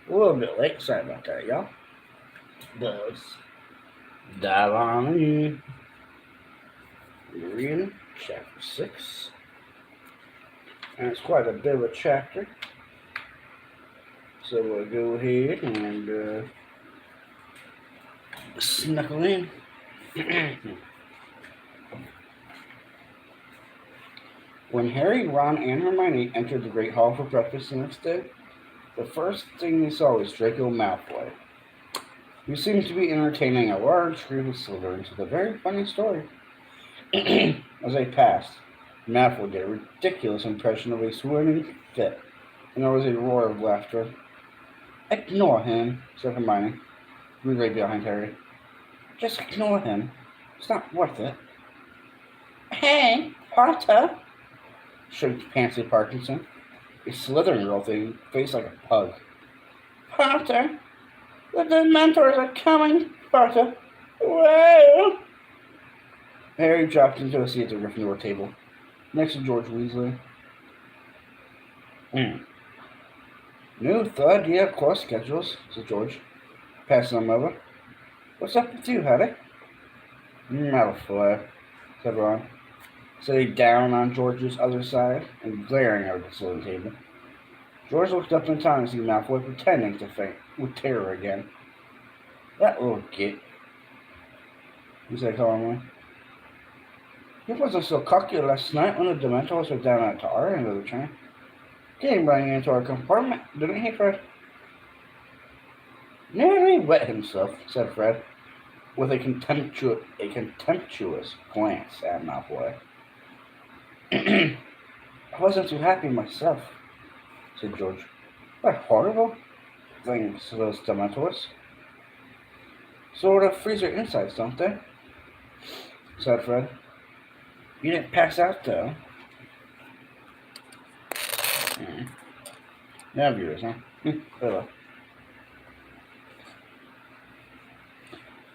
A little bit late. Sorry about that, y'all. Let's dive on in. We're reading chapter 6. And it's quite a bit of a chapter. So we'll go ahead and snuckle in. When Harry, Ron, and Hermione entered the Great Hall for breakfast the next day, the first thing they saw was Draco Malfoy, who seemed to be entertaining a large group of Slytherins with a very funny story. As they passed, Malfoy did a ridiculous impression of a swooning fit, and there was a roar of laughter. "Ignore him," said Hermione, who was right behind Harry. "Just ignore him. It's not worth it." "Hey, Potter!" shrieked Pansy Parkinson, a Slytherin girl with a face like a pug. "Potter! The Dementors are coming, Potter! Whoa!" Harry dropped into a seat at the Gryffindor table, next to George Weasley. "New third year course schedules," said George, passing them over. "What's up with you, Harry?" "Malfoy," said Ron, sitting down on George's other side and glaring over the sitting table. George looked up in time to see Malfoy pretending to faint with terror again. "That little git," he said calmly. "He wasn't so cocky last night when the Dementors were down at our end of the train. Came running into our compartment, didn't he, Fred?" "Nearly wet himself," said Fred, with a contemptuous glance at Malfoy. "I wasn't too happy myself," said George. "What horrible things those Dementors. Sort of freeze your insides, don't they?" said Fred. "You didn't pass out, though." Yeah, viewers, huh? Hello.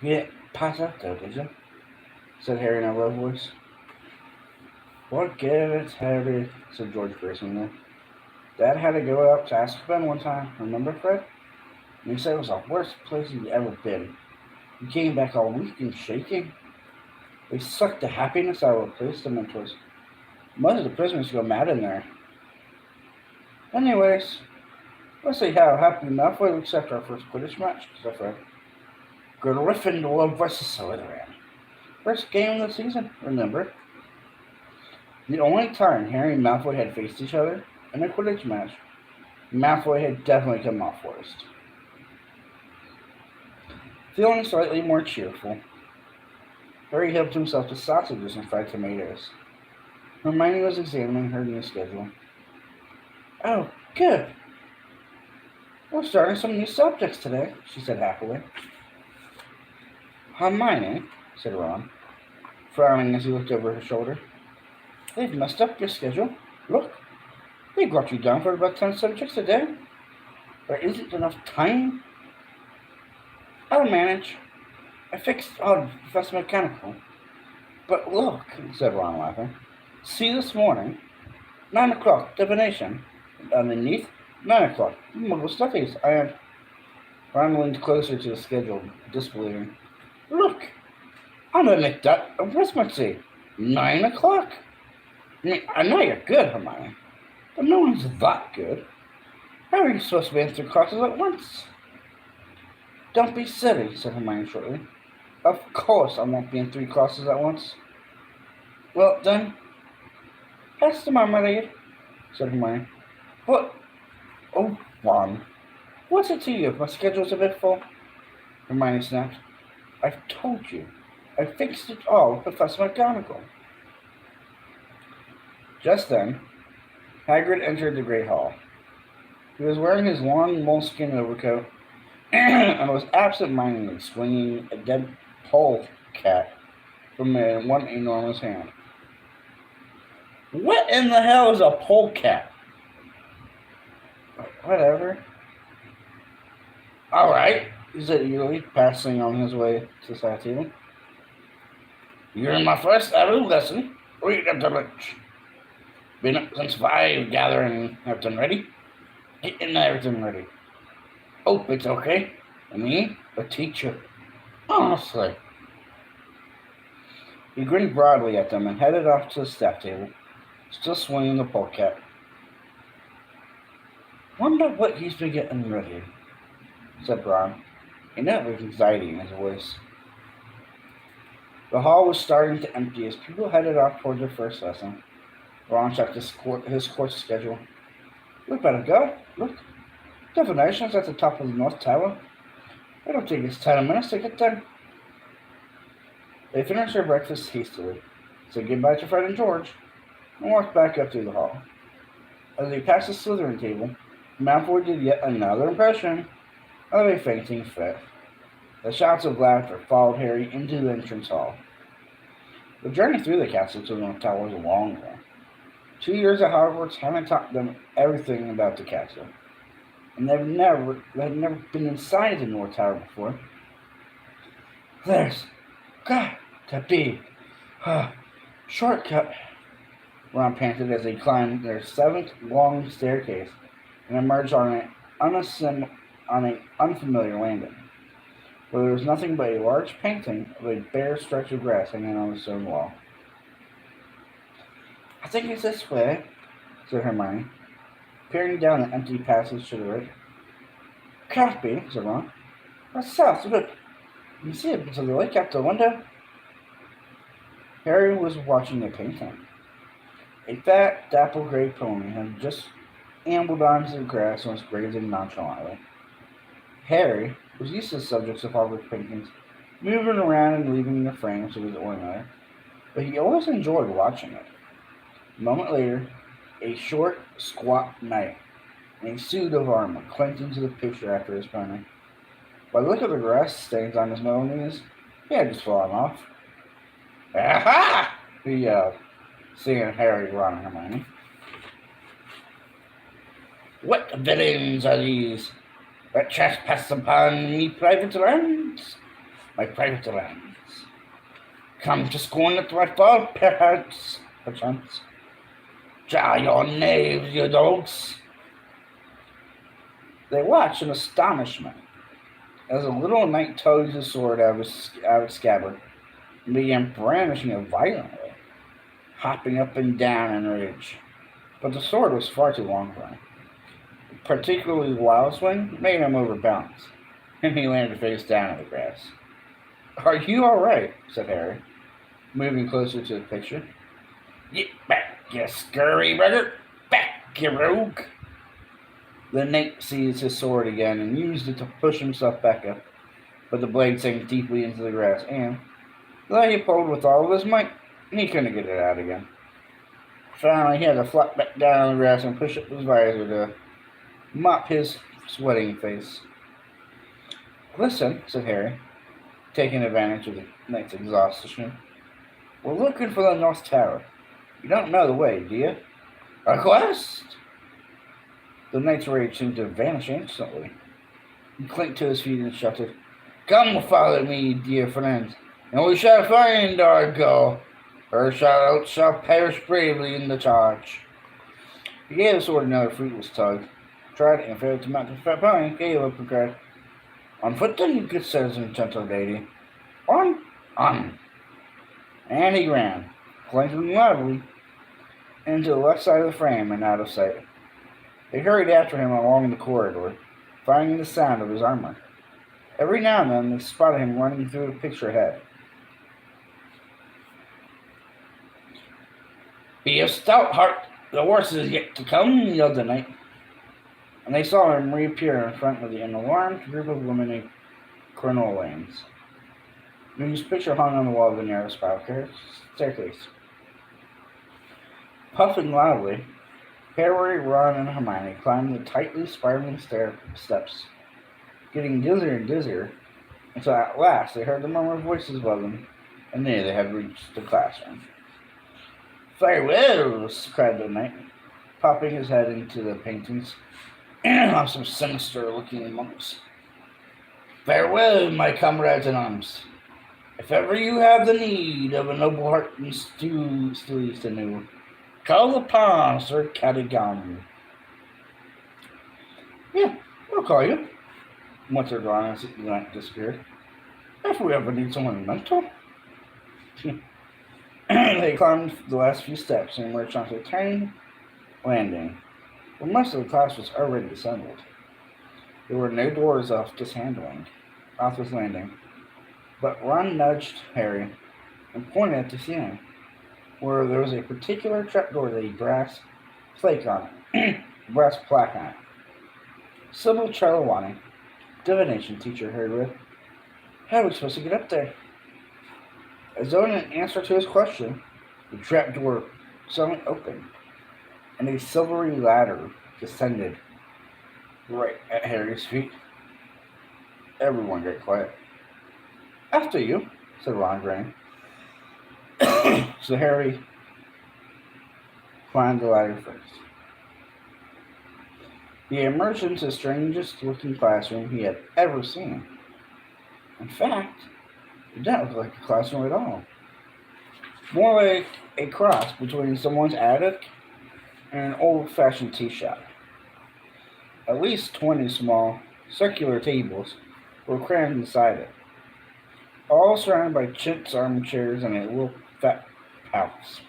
"You didn't pass out, though, did you?" said Harry in a low voice. "Forget it, Harry," said George personally. "Dad had to go out to ask Ben one time, remember, Fred? And he said it was the worst place he'd ever been. He came back all weak and shaking. They sucked the happiness out of the place, the Dementors. Most of the prisoners go mad in there. Anyways, let's see how happy Malfoy looks after our first Quidditch match," said Fred. "Gryffindor versus Slytherin. First game of the season, remember? The only time Harry and Malfoy had faced each other in a Quidditch match, Malfoy had definitely come off worst." Feeling slightly more cheerful, Harry helped himself to sausages and fried tomatoes. Hermione was examining her new schedule. "Oh, good. We're starting some new subjects today," she said happily. "Hermione," said Ron, frowning as he looked over her shoulder. "They've messed up your schedule. Look, they got you down for about 10 subjects a day. There isn't enough time." "I'll manage. I fixed Professor Mechanical." "But look," said Ron, laughing. "See this morning? 9 o'clock, divination. Underneath, 9 o'clock, Muggle studies, and..." Ron leaned closer to the schedule, disbelieving. "Look, I'm gonna make that arithmetic. 9 o'clock. I know you're good, Hermione, but no one's that good. How are you supposed to be in 3 classes at once?" "Don't be silly," said Hermione shortly. "Of course I won't be in 3 classes at once." "Well, then, pass the marmalade," said Hermione. "But, oh, Ron, what's it to you if my schedule's a bit full?" Hermione snapped. "I've told you. I fixed it all with Professor McGonagall." Just then, Hagrid entered the Great Hall. He was wearing his long moleskin overcoat and was absent-mindedly swinging a dead polecat from one enormous hand. "What in the hell is a polecat?" "Whatever." "All right," he said eagerly, passing on his way to the side table. "You're in my first ever lesson. Read up to lunch. Been up since 5, gathering everything ready. Getting everything ready." Hope it's okay. Me, a teacher. Honestly. He grinned broadly at them and headed off to the staff table, still swinging the polecat. Wonder what he's been getting ready, said Ron, a note of anxiety in his voice. The hall was starting to empty as people headed off toward their first lesson. Ron checked his course schedule. We better go. Look, definition's at the top of the North Tower. It'll take us 10 minutes to get there. They finished their breakfast hastily, said goodbye to Fred and George, and walked back up through the hall. As they passed the Slytherin table, Malfoy did yet another impression of a fainting fit. The shouts of laughter followed Harry into the entrance hall. The journey through the castle to the North Tower was a long one. 2 years at Hogwarts hadn't taught them everything about the castle, and they had never been inside the North Tower before. There's got to be a shortcut, Ron panted as they climbed their 7th long staircase and emerged on an unfamiliar landing, where there was nothing but a large painting of a bare stretch of grass hanging on the stone wall. I think it's this way, said Hermione, peering down the empty passage to the right. Can't be, said Ron. That's south, look. You can see it to the lake out the window. Harry was watching the painting. A fat, dapple gray pony had just ambled onto the grass and was grazing nonchalantly. Harry was used to the subjects of Hogwarts paintings, moving around and leaving the frames of his ornament, but he always enjoyed watching it. A moment later, a short, squat knight in a suit of armor clinked into the picture after his pony. By the look of the grass stains on his metal knees, he had just fallen off. Aha! He yelled, seeing Harry, Ron, and Hermione. What villains are these that trespass upon me private lands? My private lands. Come to scorn at my fall, perchance. Try your knaves, you dogs. They watched in astonishment as a little knight tugged his sword out of its scabbard and began brandishing it violently, hopping up and down in rage. But the sword was far too long for him. Particularly the wild swing made him overbalance, and he landed face down in the grass. Are you all right? Said Harry, moving closer to the picture. Get back, you scurry brother! Back, you rogue! The knight seized his sword again and used it to push himself back up, but the blade sank deeply into the grass, and, though he pulled with all of his might, he couldn't get it out again. Finally, he had to flop back down on the grass and push up his visor to mop his sweating face. Listen, said Harry, taking advantage of the knight's exhaustion. We're looking for the North Tower. You don't know the way, do you? A quest? The knight's rage seemed to vanish instantly. He clinked to his feet and shouted, Come follow me, dear friend, and we shall find our goal, or shall perish bravely in the charge. He gave the sword another fruitless tug, tried and failed to mount the fat pony, gave up and cried, On foot then, good citizen, gentle lady. On. And he ran, clanking loudly, into the left side of the frame and out of sight. They hurried after him along the corridor, finding the sound of his armor. Every now and then they spotted him running through the picture ahead. Be of stout heart, the horse is yet to come, yelled the knight. And they saw him reappear in front of an alarmed group of women in crinolines, whose picture hung on the wall of the narrow spiral staircase. Puffing loudly, Harry, Ron, and Hermione climbed the tightly spiraling steps, getting dizzier and dizzier, until at last they heard the murmur of voices above them, and knew they had reached the classroom. Farewell, cried the knight, popping his head into the paintings of some sinister-looking monks. Farewell, my comrades in arms. If ever you have the need of a noble heart and steeds anew, call upon Sir Cadogan. Yeah, we'll call you, muttered Ron as the lamp disappeared. If we ever need someone mental. They climbed the last few steps and emerged onto a tiny landing, where most of the class was already assembled. There were no doors off this landing, but Ron nudged Harry and pointed at the ceiling, where there was a particular trapdoor with a brass plaque on it. brass plaque on it. Sybil Trelawney, divination teacher, Harry read. How are we supposed to get up there? As though in answer to his question, the trapdoor suddenly opened, and a silvery ladder descended right at Harry's feet. Everyone got quiet. After you, said Ron, grinning. So Harry climbed the ladder first. He emerged into the strangest looking classroom he had ever seen. In fact, it didn't look like a classroom at all. More like a cross between someone's attic and an old-fashioned tea shop. At least 20 small, circular tables were crammed inside it, all surrounded by chintz armchairs and a little fat house.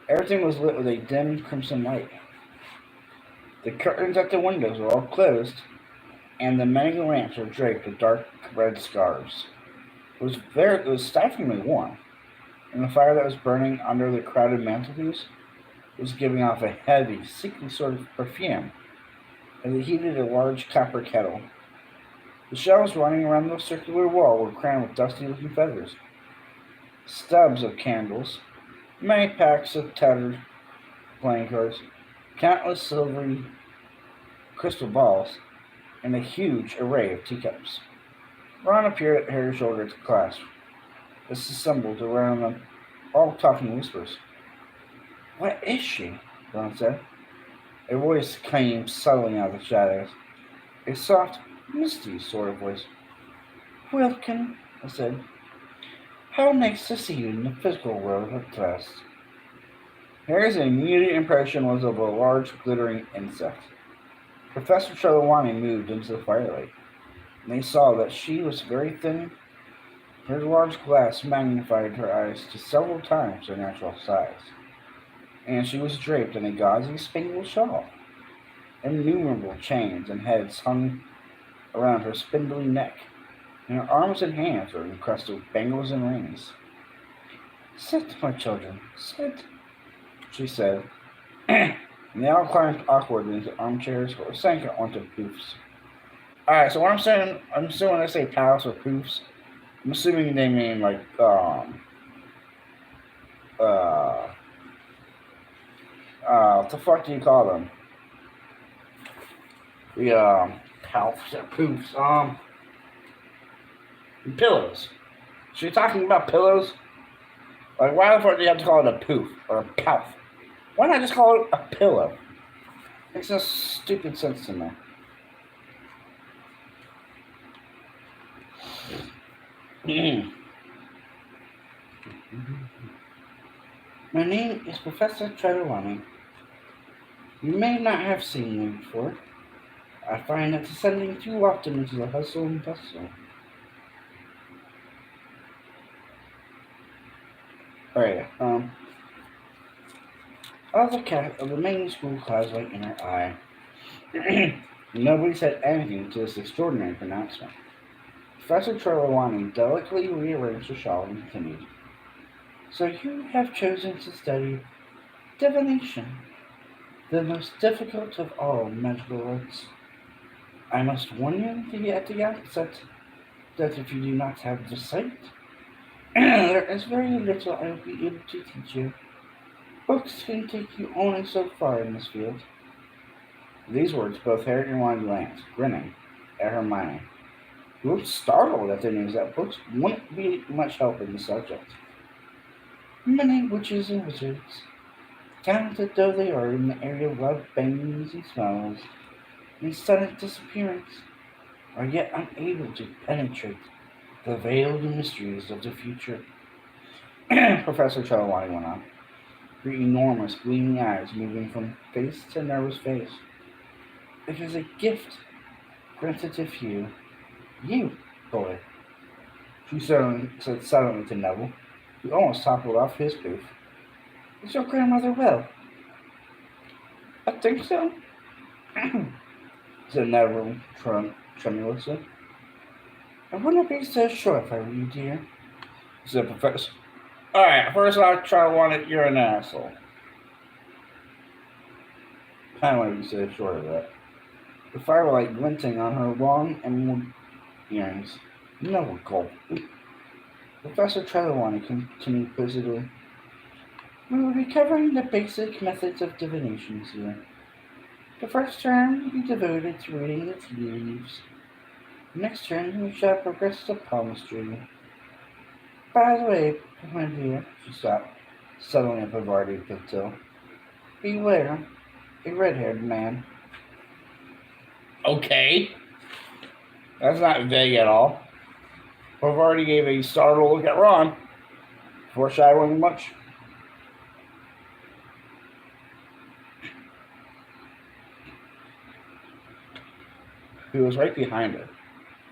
Everything was lit with a dim crimson light. The curtains at the windows were all closed, and the many lamps were draped with dark red scarves. It was stiflingly warm, and the fire that was burning under the crowded mantelpiece was giving off a heavy, sickly sort of perfume as it heated a large copper kettle. The shelves running around the circular wall were crammed with dusty-looking feathers, stubs of candles, many packs of tattered playing cards, countless silvery crystal balls, and a huge array of teacups. Ron appeared at Harry's shoulder at the class, assembled around them, all talking in whispers. What is she? Ron said. A voice came subtly out of the shadows. A soft, misty sort of voice. Welcome, I said. How nice to see you in the physical world at last. Harry's immediate impression was of a large, glittering insect. Professor Trelawney moved into the firelight, and they saw that she was very thin. Her large glass magnified her eyes to several times their natural size, and she was draped in a gauzy spangled shawl. Innumerable chains and heads hung around her spindly neck, and her arms and hands were encrusted with bangles and rings. Sit, my children, sit, she said, and they all climbed awkwardly into armchairs or sank onto poofs. Alright, so what I'm saying, I'm assuming when I say palace or poofs, I'm assuming they mean like, what the fuck do you call them? The, palace or poofs, pillows. So you're talking about pillows? Like, why the fuck do you have to call it a poof or a pouch? Why not just call it a pillow? Makes no stupid sense to me. My name is Professor Trelawney. You may not have seen me before. I find that descending too often into the hustle and bustle. Alright, of the main school class light in her eye. Nobody said anything to this extraordinary pronouncement. Professor Trelawney delicately rearranged her shawl and continued. So you have chosen to study divination, the most difficult of all magical arts. I must warn you at the outset that if you do not have the sight, there is very little I will be able to teach you. Books can take you only so far in this field. With these words, both Harry and Ron glanced, grinning, at Hermione, who looked startled at the news that books wouldn't be much help in the subject. Many witches and wizards, talented though they are in the area of love, bangs, and smells, and sudden disappearance, are yet unable to penetrate the veiled mysteries of the future. Professor Trelawney went on, her enormous, gleaming eyes moving from face to nervous face. It is a gift grunted to Hugh. You, boy, she said suddenly to Neville, who almost toppled off his booth. Is your grandmother well? I think so, said Neville tremulously. I wouldn't be so sure if I were you, dear, said Professor. Alright, first I'll try one at you're an asshole. I want to be so sure of that. The firelight glinting on her long emerald earrings. Neville gulped. Professor Trelawney continued quizzically. We will be covering the basic methods of divination here. The first term will be devoted to reading the tea leaves. The next term we shall progress to palmistry. By the way, my dear, she stopped, settling up a Vardy pigtail. Beware, a red-haired man. Okay. That's not vague at all. Pavardi gave a startled look at Ron, foreshadowing much. He was right behind her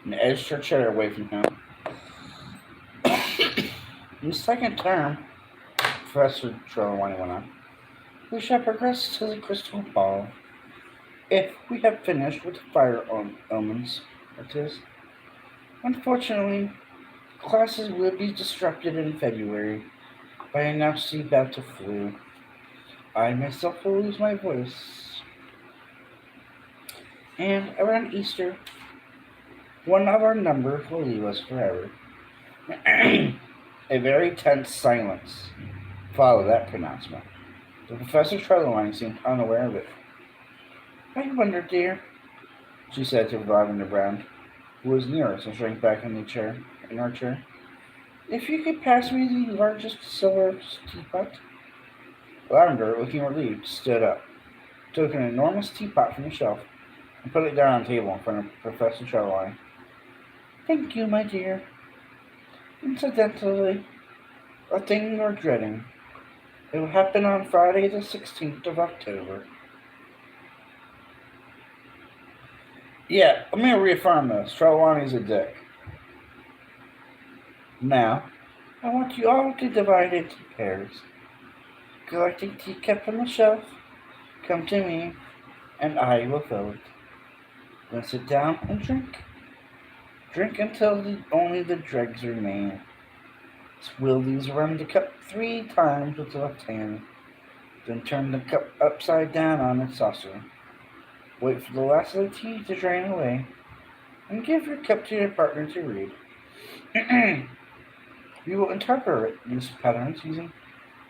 and edged her chair away from him. In the second term, Professor Trelawney went on, we shall progress to the crystal ball. If we have finished with the fire omens, that is. Unfortunately, classes will be disrupted in February by a nasty bout of flu. I myself will lose my voice. And around Easter, one of our number will leave us forever. A very tense silence followed that pronouncement. The Professor Trelawney seemed unaware of it. I wonder, dear, she said to Lavender Brown, who was nearest and shrank back in her chair, if you could pass me the largest silver teapot. Lavender, looking relieved, stood up, took an enormous teapot from the shelf, and put it down on the table in front of Professor Trelawney. Thank you, my dear. Incidentally, a thing you're dreading. It will happen on Friday the 16th of October. Yeah, let me reaffirm this. Trelawney's a dick. Now, I want you all to divide into pairs. Collect a teacup from the shelf, come to me, and I will fill it. Then sit down and drink. Drink until only the dregs remain. Swill these around the cup 3 times with the left hand. Then turn the cup upside down on its saucer. Wait for the last of the tea to drain away, and give your cup to your partner to read. We will interpret these patterns using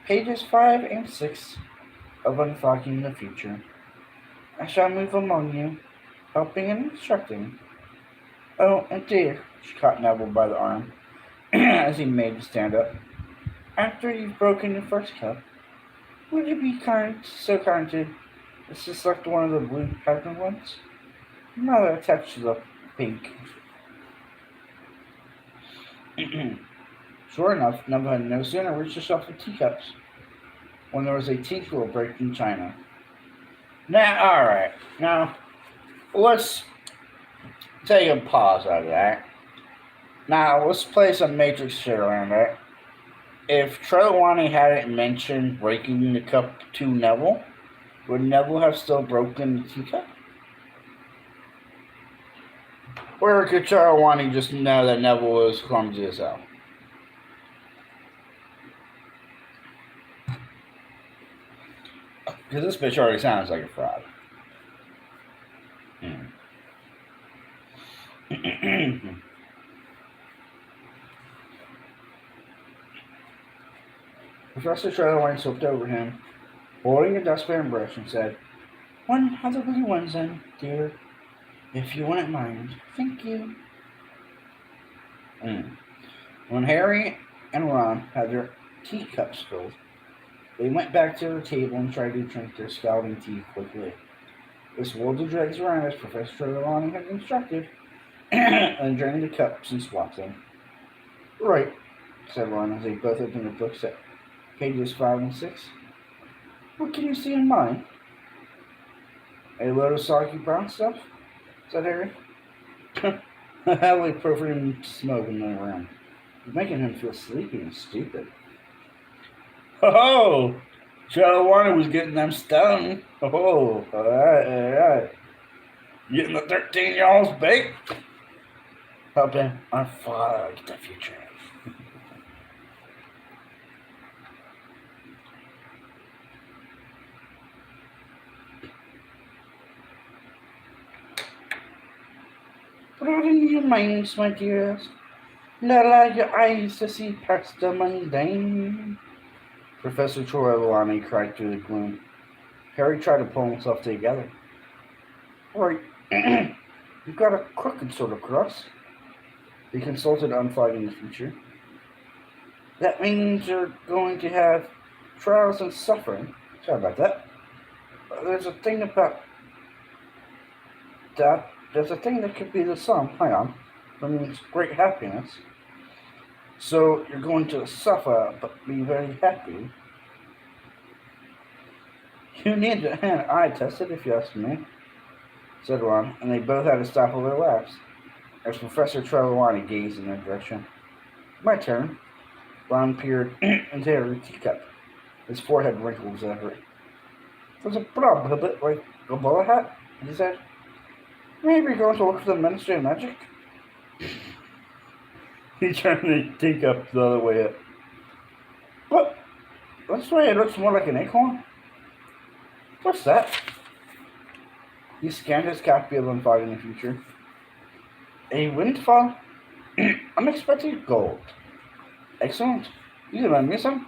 pages 5 and 6 of Unfogging the Future. I shall move among you, helping and instructing. Oh, and dear, she caught Neville by the arm as he made to stand up. After you've broken the first cup, would you be so kind to select one of the blue pattern ones? I'm rather attached to the pink. Sure enough, Neville had no sooner reached the shelf of teacups when there was a tinkle breaking china. Now, let's take a pause out of that. Now, let's play some Matrix shit around that. If Trelawney hadn't mentioned breaking the cup to Neville, would Neville have still broken the teacup? Or could Trelawney just know that Neville was clumsy as hell? Because this bitch already sounds like a fraud. Professor Trelawney slipped over him, holding a dustpan brush, and said, One of the blue ones then, dear, if you wouldn't mind. Thank you. When Harry and Ron had their teacups filled, they went back to their table and tried to drink their scalding tea quickly. They swirled the dregs around as Professor Trelawney had instructed, and drained the cups and swapped them. Right, said Ron as they both opened the books at pages 5 and 6. What can you see in mine? A load of soggy brown stuff, said Harry. Heavily perfumed smoke in the room, making him feel sleepy and stupid. Oh, Charlie was getting them stoned. Oh, alright. Getting the 13-year-olds baked. Helping unfog the future. Broaden your minds, my dears, and allow your eyes to see past the mundane. Professor Trelawney cried through the gloom. Harry tried to pull himself together. Right, you've got a crooked sort of cross. He consulted unfogging the future. That means you're going to have trials and suffering. Sorry about that. There's a thing about that. There's a thing that could be the sum. Hang on. That means great happiness. So you're going to suffer but be very happy. You need to have an eye tested, if you ask me, said Ron, and they both had to stop with their laughs as Professor Trelawney gazed in their direction. My turn. Ron peered into Harry's teacup. His forehead wrinkled with effort. There's a problem, a bit like a bowler hat, he said. Maybe you're going to look for the Ministry of Magic? He turned the teacup the other way up. But this way it looks more like an acorn. What's that? He scanned his copy of Unfogging the Future. A windfall? Unexpected gold. Excellent. You can lend me some.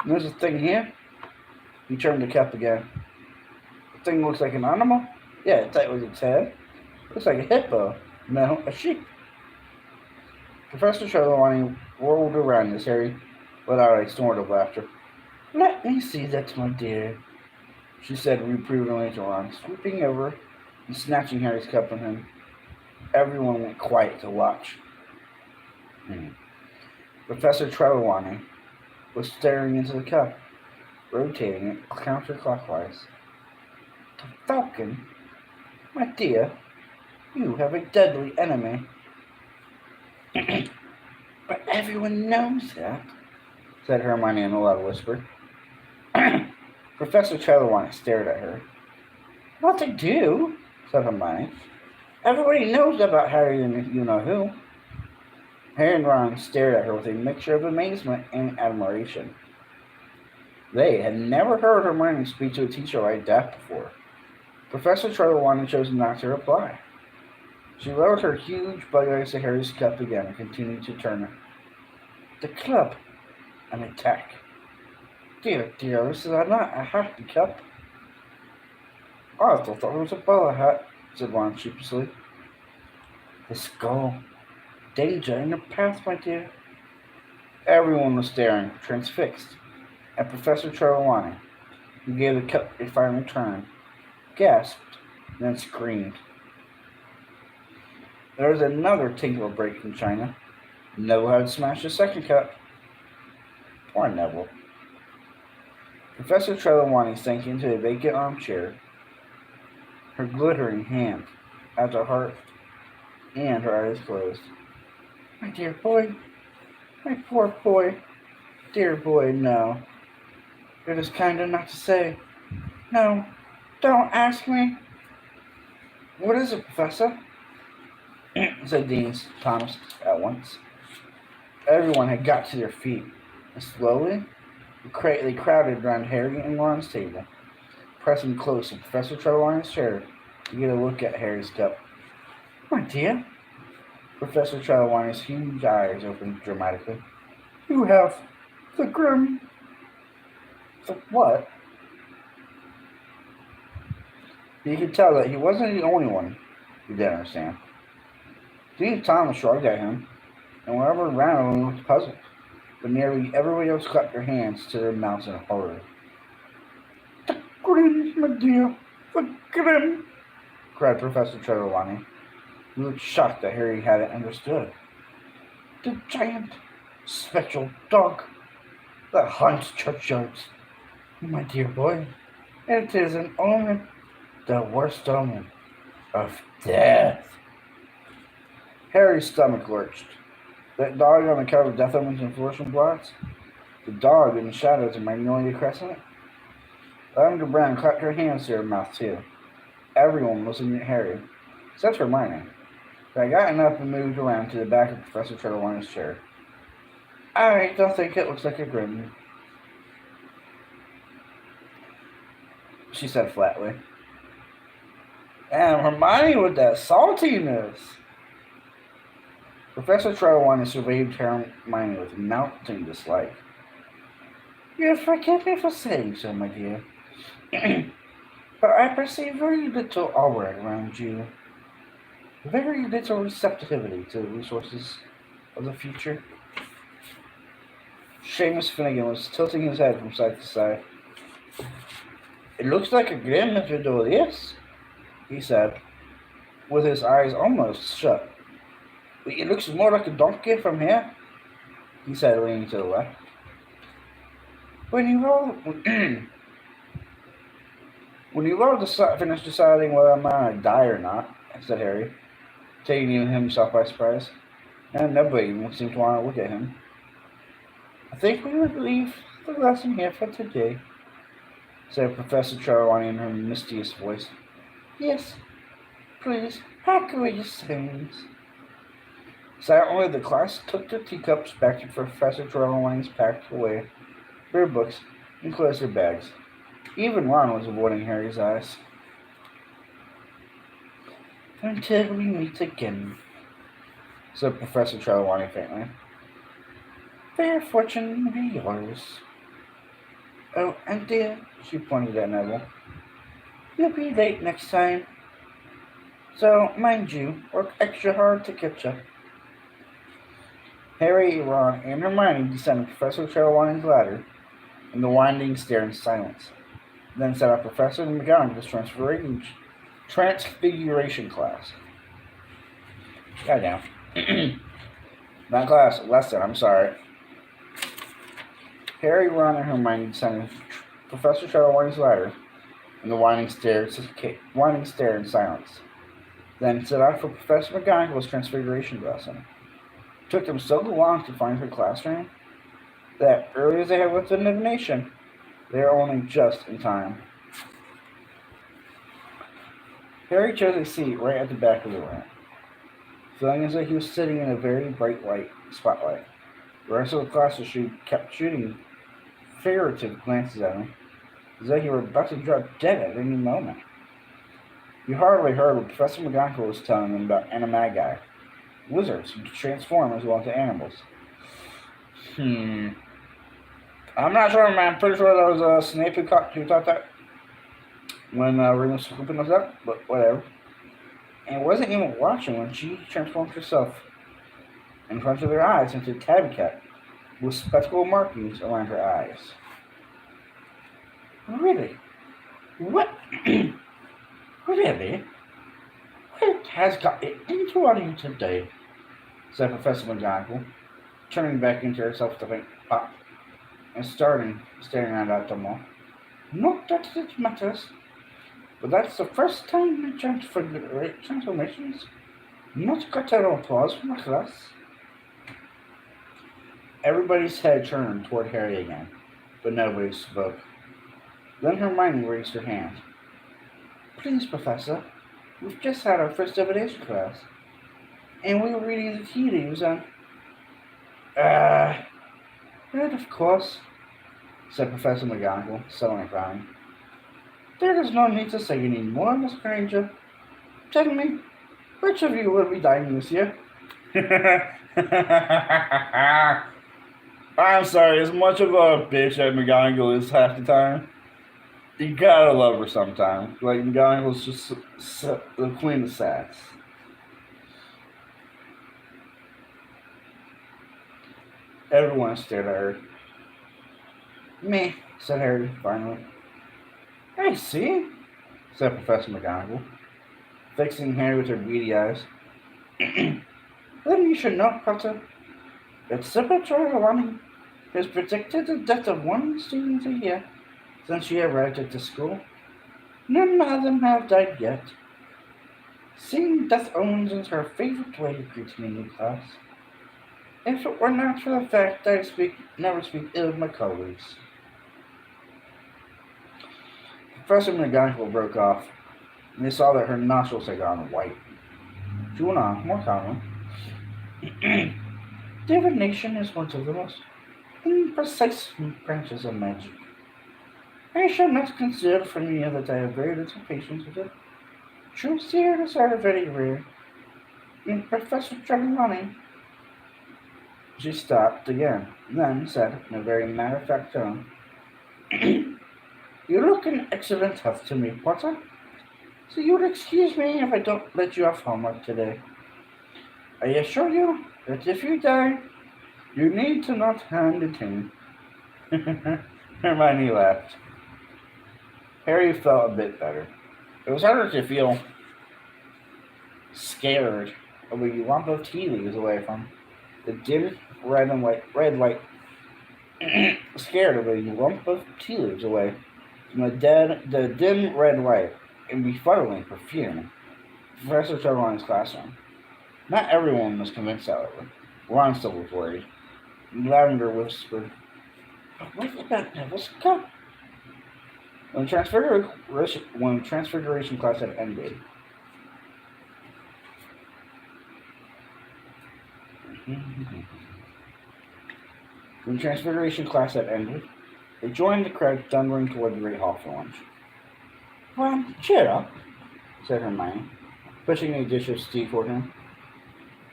And there's a thing here. He turned the cap again. The thing looks like an animal. Yeah, it's tight with its head. Looks like a hippo. No, a sheep. Professor Trelawney whirled around as Harry let out a snort of laughter. Let me see that, my dear, she said reprovingly to Ron, swooping over and snatching Harry's cup from him. Everyone went quiet to watch. Professor Trelawney was staring into the cup, rotating it counterclockwise. The falcon? My dear, you have a deadly enemy. But everyone knows that, said Hermione in a loud whisper. Professor Trelawney stared at her. What they do, said Hermione. Everybody knows about Harry and you-know-who. Harry and Ron stared at her with a mixture of amazement and admiration. They had never heard Hermione speak to a teacher like that before. Professor Trelawney chose not to reply. She lowered her huge bug eyes to Harry's cup again and continued to turn it. The club. An attack. Dear, this is not a happy cup. Oh, I thought that was a bowler hat, said Ron sheepishly. The skull. Danger in your path, my dear. Everyone was staring, transfixed, at Professor Trelawney, who gave the cup a final turn, gasped, then screamed. There was another tinkle break from China. Neville had smashed a second cup. Poor Neville. Professor Trelawney sank into a vacant armchair, her glittering hand at the heart and her eyes closed. My dear boy, my poor boy, dear boy, no. It is kind of not to say. No, don't ask me. What is it, Professor? Said Dean Thomas at once. Everyone had got to their feet, and slowly they crowded around Harry and Ron's table, pressing close to Professor Trelawney's chair to get a look at Harry's cup. My dear, Professor Trelawney's huge eyes opened dramatically. You have the grim... The what? You could tell that he wasn't the only one who didn't understand. Dean Thomas shrugged at him, and wherever around him looked puzzled, but nearly everybody else clapped their hands to their mouths in horror. The grim, my dear, the grim, cried Professor Trelawney, who looked shocked that Harry hadn't understood. The giant, spectral dog that haunts churchyards. My dear boy, it is an omen, the worst omen of death. Harry's stomach lurched. That dog on the cover of Death Omens and Flourishing Plots? The dog in the shadows of Magnolia Crescent? Lavender Brown clapped her hands to her mouth, too. Everyone was looking at Harry, except Hermione. But I got up and moved around to the back of Professor Trelawney's chair. I don't think it looks like a grim, she said flatly. And Hermione with that saltiness. Professor Trelawney surveyed Hermione with mounting dislike. You forgive me for saying so, my dear. But I perceive very little aura around you. Very little receptivity to the resources of the future. Seamus Finnegan was tilting his head from side to side. It looks like a grim if you do this, he said, with his eyes almost shut. But it looks more like a donkey from here, he said, leaning to the left. When you all finish deciding whether I'm gonna die or not, said Harry, taking himself by surprise, and nobody even seemed to want to look at him. I think we would leave the lesson here for today, said Professor Trelawney in her mistiest voice. Yes, please, pack away your stones. Silently, the class took their teacups back to Professor Trelawney's packed away their books and closed their bags. Even Ron was avoiding Harry's eyes. Until we meet again, said Professor Trelawney faintly. Fair fortune be yours. Oh, and dear, she pointed at Neville, you'll be late next time. So, mind you, work extra hard to catch up. Harry, Ron, and Hermione descended Professor Trelawney's ladder in the winding stair in silence, then set up Professor McGonagall's transfiguration class. Goddamn. Not class, lesson, I'm sorry. Harry, Ron, and Hermione descended Professor Trelawney's ladder in the winding stair in silence, then set out for Professor McGonagall's transfiguration lesson. It took them so long to find her classroom that, early as they had left the divination, they were only just in time. Harry chose a seat right at the back of the room, feeling as though he was sitting in a very bright light spotlight. The rest of the class kept shooting figurative glances at him, as though he were about to drop dead at any moment. You hardly heard what Professor McGonagall was telling them about animagi, wizards who transform as well into animals. I'm not sure, man. I'm pretty sure that was Snape who taught that when Ring was scooping us up, but whatever. And wasn't even watching when she transformed herself in front of their eyes into a tabby cat with spectacle markings around her eyes. Really? What? Really? What has got it into you today? Said Professor McGonagall, turning back into herself to think up and staring around at them all. Not that it matters, but that's the first time my transformations not got an applause from the class. Everybody's head turned toward Harry again, but nobody spoke. Then Hermione raised her hand. Please, Professor, we've just had our first divination class, and we were reading the tea leaves on... Right, of course, said Professor McGonagall, suddenly frowning. There is no need to say any more, Miss Granger. Tell me, which of you will be dying this year? I'm sorry, as much of a bitch as McGonagall is half the time, you gotta love her sometimes. Like, McGonagall's just the queen of sass. Everyone stared at her. Me, said Harry, finally. I see, said Professor McGonagall, fixing Harry with her beady eyes. Then you should know, Potter, that Trelawney has predicted the death of one student a year since she arrived at the school. None of them have died yet. Seeing death omens is her favorite way to greet me in new class. If it were not for the fact that never speak ill of my colleagues. Professor McGonagall broke off, and they saw that her nostrils had gone white. She went on, more calmly. Divination is one of the most imprecise branches of magic. I shall not conceal from you that I have very little patience with it. True seers are very rare. And Professor Trelawney. She stopped again, then said in a very matter-of-fact tone, You look in excellent health to me, Potter. So you would excuse me if I don't let you off homework today. I assure you that if you die, you need to not hand it in. Hermione laughed. Harry felt a bit better. It was harder to feel scared of a lump of tea leaves away from the dim red light. Scared of a lump of tea leaves away from the dim red light and befuddling perfume. Professor Trelawney's classroom. Not everyone was convinced, however. Ron still was worried. Lavender whispered, "What about Neville's cup?" When Transfiguration class had ended, they joined the crowd thundering toward the Great Hall for lunch. "Ron, cheer up," said Hermione, pushing a dish of stew toward him.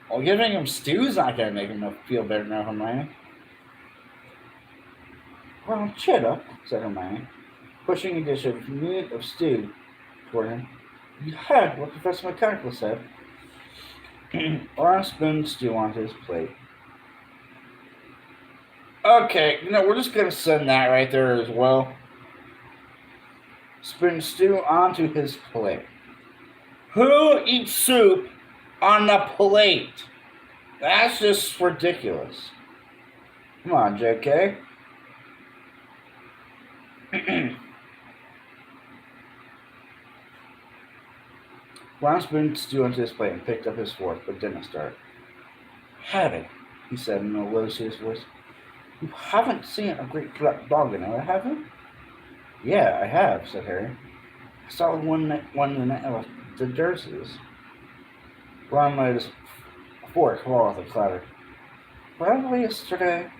"Well, giving him stew's not going to make him feel better now, Hermione." "Ron, cheer up," said Hermione, pushing a dish of stew toward him. "You heard what Professor McGonagall said." Ron spooned stew onto his plate. Okay, we're just going to send that right there as well. Spoon stew onto his plate. Who eats soup on the plate? That's just ridiculous. Come on, JK. Ron spooned stew onto his plate and picked up his fork, but didn't start. "Harry," he said in a low, serious voice, "you haven't seen a great black dog in it, have you?" "Yeah, I have," said Harry. "I saw one the night of the Dursleys." Ron let his fork fall with a clatter. "Probably yesterday,"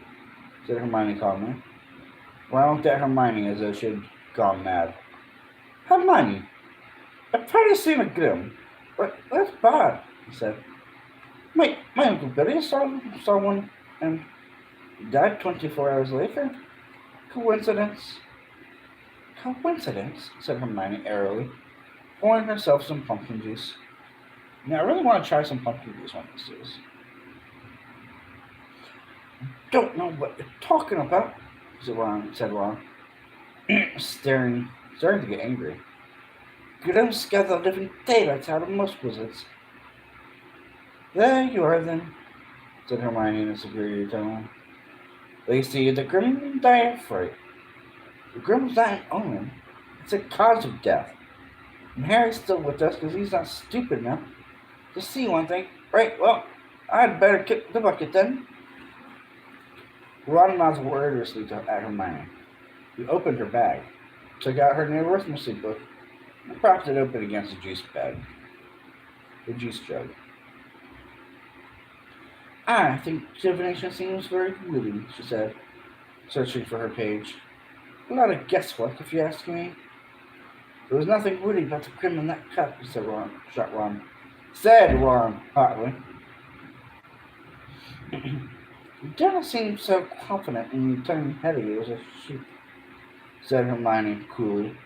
said Hermione calmly. Ron looked at Hermione as though she had gone mad. "Hermione, I've probably seen a grim, but that's bad," he said. My Uncle Billy saw one and died 24 hours later. Coincidence?" "Coincidence," said Hermione airily, pouring herself some pumpkin juice. "Now, I really want to try some pumpkin juice one of these days." "Don't know what you're talking about," said Ron, starting to get angry. "Grims scare the living daylights out of most wizards." "There you are, then," said Hermione in a superior tone. "They see the Grim die of fright. The Grim's not an omen. It's a cause of death. And Harry's still with us because he's not stupid enough to see one thing. Right, well, I'd better kick the bucket then." Ron nodded wordlessly at Hermione, who opened her bag, took out her new arithmetic book, and propped it open against the juice jug. "I think divination seems very wooden," she said, searching for her page. "A lot of guesswork, if you ask me." "There was nothing witty about the Grim in that cup," said Ron, hotly. "You don't seem so confident when you turn Hetty as a sheep," said Hermione coolly.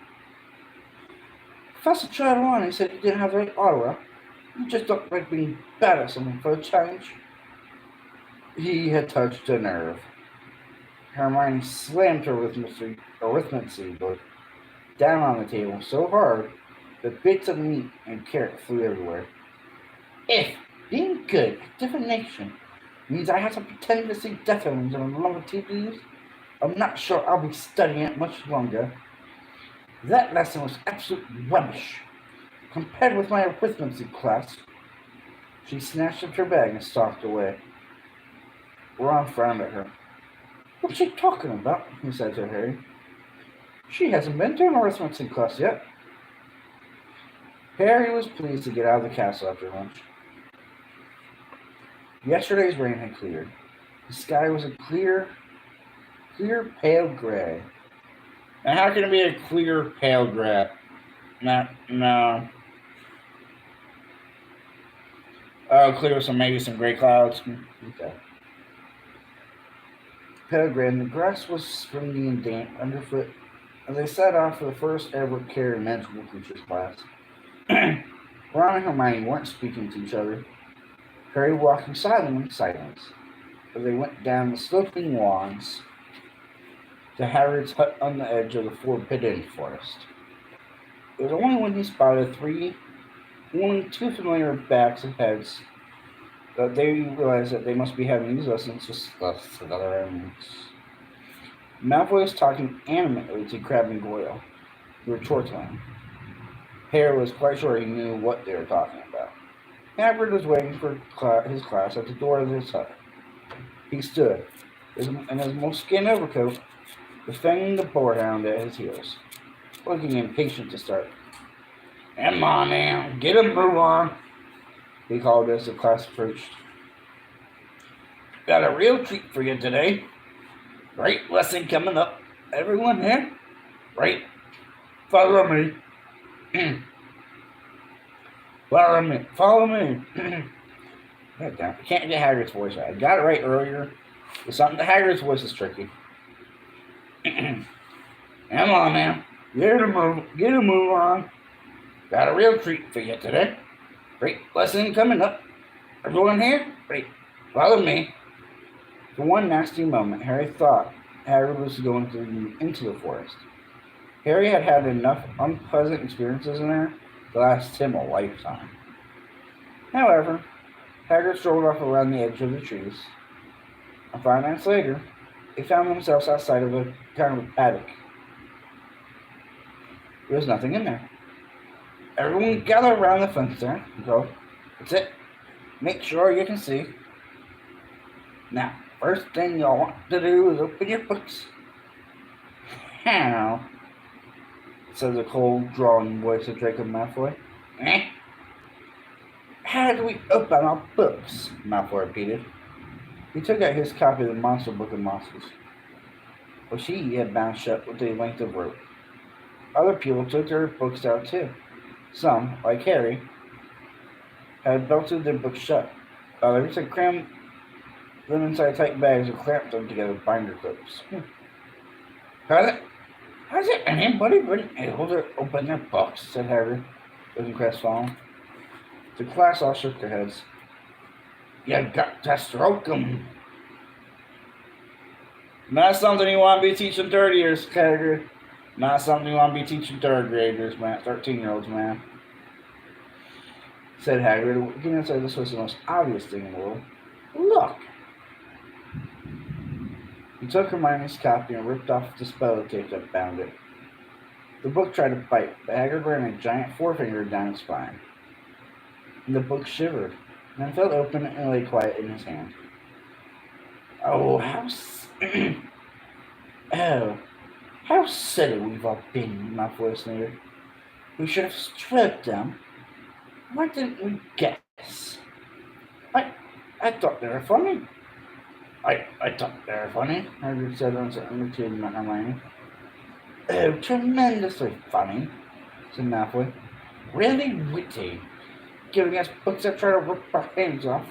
"Professor Trelawney said you didn't have any aura. You just don't like being bad at something for a change." He had touched a nerve. Hermione slammed her arithmetic book down on the table so hard that bits of meat and carrot flew everywhere. "If being good at divination means I have to pretend to see death omens on a lump of tea leaves, I'm not sure I'll be studying it much longer. That lesson was absolute rubbish. compared with my arithmetic class. She snatched up her bag and stalked away. Ron frowned at her. What's she talking about? He said to Harry. She hasn't been to an arithmetic class yet. Harry was pleased to get out of the castle after lunch. Yesterday's rain had cleared. The sky was a clear, pale gray. And how can it be a clear, pale gray? No. Oh, clear with maybe some gray clouds. Okay. Pale gray, and the grass was springy and damp underfoot as they set off for the first ever Carry Magical Creatures class. Ron and Hermione weren't speaking to each other. Harry walking silently in silence as they went down the sloping lawns to Hagrid's hut on the edge of the Forbidden Forest. It was only when he spotted only two familiar backs and heads, that they realized that they must be having these lessons with Slytherins. Malfoy was talking animatedly to Crabbe and Goyle, who were chortling. Harry was quite sure he knew what they were talking about. Hagrid was waiting for his class at the door of his hut. He stood, in his moleskin overcoat, defending the boarhound at his heels, looking impatient to start. Come on now, get a move on, he called as the class approached. Got a real treat for you today. Great lesson coming up. Everyone here? Right. Follow me. Follow me. God damn, I can't get Hagrid's voice right. I got it right earlier. But something, Hagrid's voice is tricky. Come on now. Get a move on. Got a real treat for you today. Great lesson coming up. Everyone here? Great. Follow me. For one nasty moment, Harry thought Hagrid was going into the forest. Harry had had enough unpleasant experiences in there to last him a lifetime. However, Hagrid strolled off around the edge of the trees, and 5 minutes later, they found themselves outside of a kind of paddock. There was nothing in there. Everyone gather around the fence there and go, that's it. Make sure you can see. Now, first thing you'll want to do is open your books. How? Said the cold, drawling voice of Draco Malfoy. How do we open our books? Malfoy repeated. He took out his copy of the Monster Book of Monsters, which he had bound shut with a length of rope. Other people took their books out too. Some, like Harry, had belted their books shut. Others had crammed them inside tight bags or clamped them together with binder clips. Has anybody been able to open their books? Said Harry, looking crestfallen. The class all shook their heads. You got to stroke them. Not something you want to be teaching 30-years, Hagrid. Not something you want to be teaching third graders, man. 13-year-olds, man. Said Hagrid, looking inside this was the most obvious thing in the world. Look. He took Hermione's copy and ripped off the spell tape that bound it. The book tried to bite, but Hagrid ran a giant forefinger down its spine. And the book shivered, and then fell open and lay quiet in his hand. Oh, how silly we've all been, Malfoy sneered. We should have stroked them. Why didn't we guess? I thought they were funny. I thought they were funny, Hagrid said uncertainly to Hermione. Oh, tremendously funny, said Malfoy. Really witty. Giving us books that try to rip our hands off.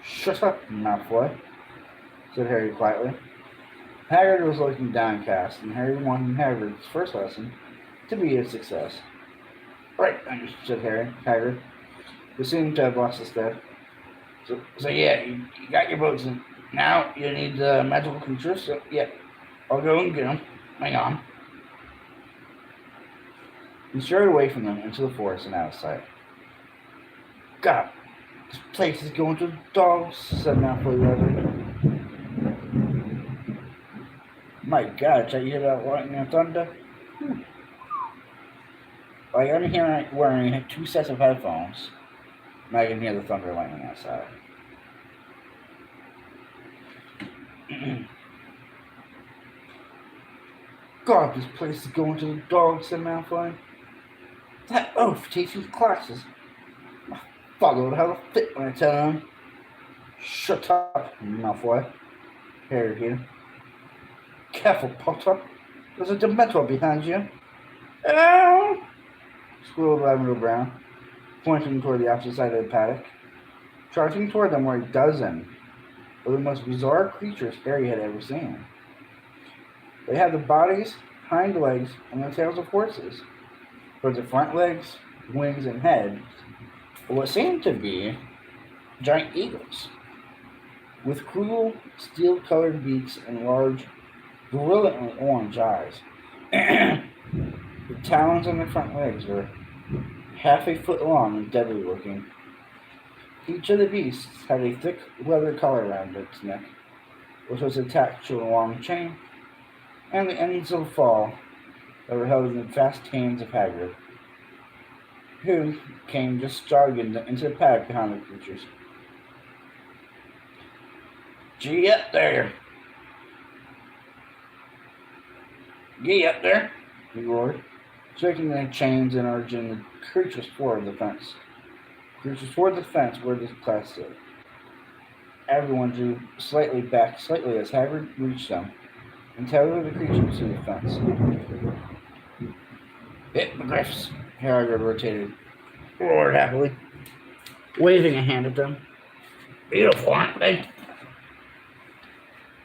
Shut up, Malfoy, said Harry quietly. Hagrid was looking downcast, and Harry wanted Hagrid's first lesson to be a success. Right, said Hagrid, who seemed to have lost his step. So yeah, you got your books, and now you need the magical creatures, so yeah, I'll go and get them. Hang on. He strode away from them into the forest and out of sight. God, this place is going to the dogs, said Malfoy loudly. My God, did you hear that lightning and thunder? Like I'm here wearing 2 sets of headphones, and I can hear the thunder and lightning outside. God, this place is going to the dogs, said Malfoy. That oaf teaching classes. My father would have a fit when I tell him. Shut up, Malfoy. Harry here. Careful, Potter. There's a Dementor behind you. Ow! Squealed Lavender Brown, pointing toward the opposite side of the paddock. Charging toward them were a dozen of the most bizarre creatures Harry had ever seen. They had the bodies, hind legs, and the tails of horses, but the front legs, wings, and head were what seemed to be giant eagles, with cruel, steel-colored beaks and large, brilliantly orange eyes. The talons on the front legs were half a foot long and deadly looking. Each of the beasts had a thick leather collar around its neck, which was attached to a long chain, and the ends of a fall that were held in the fast hands of Hagrid, who came just jogging into the paddock behind the creatures. Gee up there! Gee up there! He roared, shaking the chains and urging the creatures toward the fence. Creatures toward the fence where the class stood. Everyone drew back slightly as Hagrid reached them and tethered the creatures to the fence. Hippogriffs! Hagrid rotated, roared happily, waving a hand at them. Beautiful, aren't they?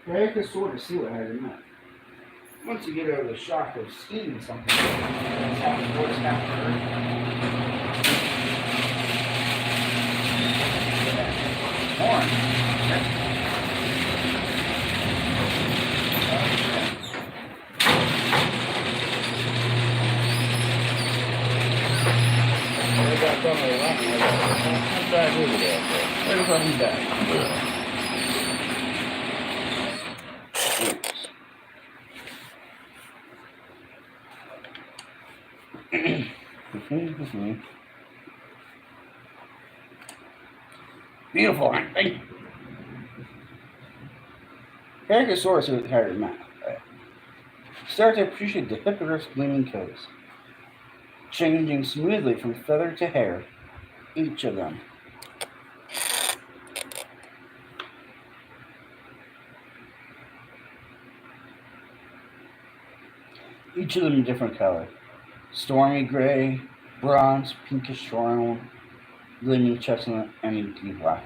Harry could sort of see what Hagrid meant. Once you get over the shock of seeing something, that's happened, what's happened. Horn. I got done with it. I'm back over there. Where's I'm back? Beautiful, aren't they? Harry could sort of see what Harry meant. Started to appreciate the hippogriff's gleaming coats, changing smoothly from feather to hair, each of them. Each of them a different color. Stormy gray, bronze, pinkish brown, gleaming chestnut, and inky black.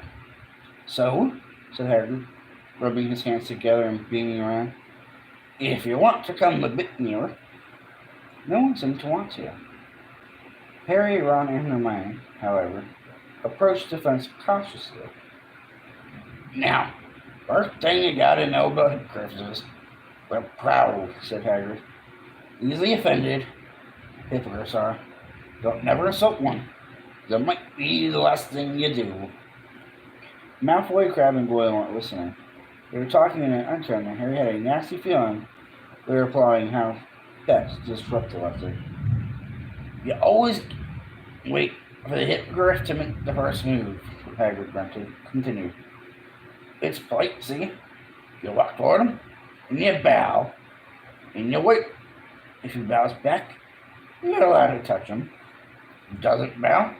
So, said Hagrid, rubbing his hands together and beaming around, if you want to come a bit nearer. No one seemed to want to. Harry, Ron, and Hermione, however, approached the fence cautiously. Now, first thing you gotta know about hippogriffs is they're proud, said Hagrid. Easily offended, hippogriffs are. Don't never insult one. That might be the last thing you do. Malfoy, Crabbe, and Goyle weren't listening. They were talking in an undertone, and Harry had a nasty feeling they were plotting how best to disrupt the lesson. You always wait for the hippogriff to make the first move, Hagrid continued. It's polite, see? You walk toward him, and you bow, and you wait. If he bows back, you're allowed to touch him. If he doesn't bow,